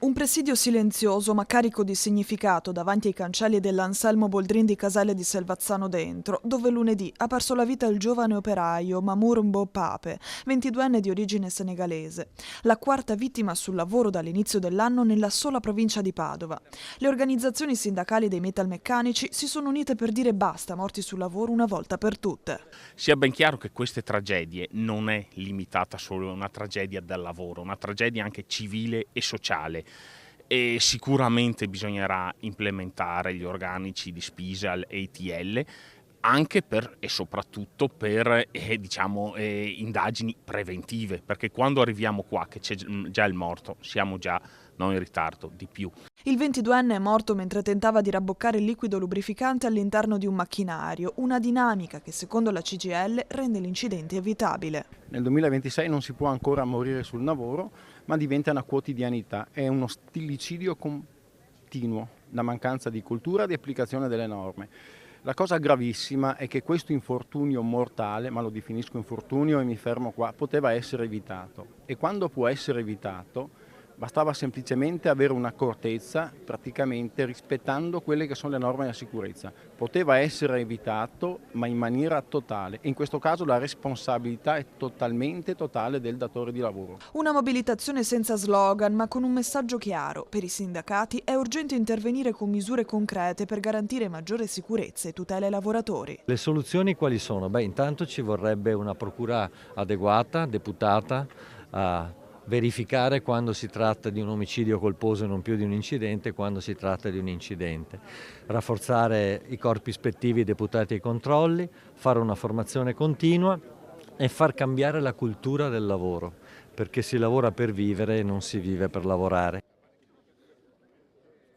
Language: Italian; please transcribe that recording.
Un presidio silenzioso ma carico di significato davanti ai cancelli dell'Anselmo Boldrin di Casale di Selvazzano Dentro, dove lunedì ha perso la vita il giovane operaio Mamour Mbopape, 22enne di origine senegalese, la quarta vittima sul lavoro dall'inizio dell'anno nella sola provincia di Padova. Le organizzazioni sindacali dei metalmeccanici si sono unite per dire basta morti sul lavoro una volta per tutte. Sia ben chiaro che queste tragedie non è limitata solo a una tragedia del lavoro, una tragedia anche civile e sociale. E sicuramente bisognerà implementare gli organici di Spisal e ITL anche per e soprattutto per indagini preventive, perché quando arriviamo qua che c'è già il morto siamo già non in ritardo di più. Il 22enne è morto mentre tentava di rabboccare il liquido lubrificante all'interno di un macchinario, una dinamica che secondo la CGIL rende l'incidente evitabile. Nel 2026 non si può ancora morire sul lavoro, ma diventa una quotidianità, è uno stillicidio continuo, la mancanza di cultura e di applicazione delle norme. La cosa gravissima è che questo infortunio mortale, ma lo definisco infortunio e mi fermo qua, poteva essere evitato. E quando può essere evitato, bastava semplicemente avere un'accortezza, praticamente rispettando quelle che sono le norme della sicurezza. Poteva essere evitato, ma in maniera totale. E in questo caso la responsabilità è totalmente totale del datore di lavoro. Una mobilitazione senza slogan, ma con un messaggio chiaro. Per i sindacati è urgente intervenire con misure concrete per garantire maggiore sicurezza e tutela ai lavoratori. Le soluzioni quali sono? Intanto ci vorrebbe una procura adeguata, deputata, a verificare quando si tratta di un omicidio colposo e non più di un incidente, quando si tratta di un incidente. Rafforzare i corpi ispettivi deputati ai controlli, fare una formazione continua e far cambiare la cultura del lavoro, perché si lavora per vivere e non si vive per lavorare.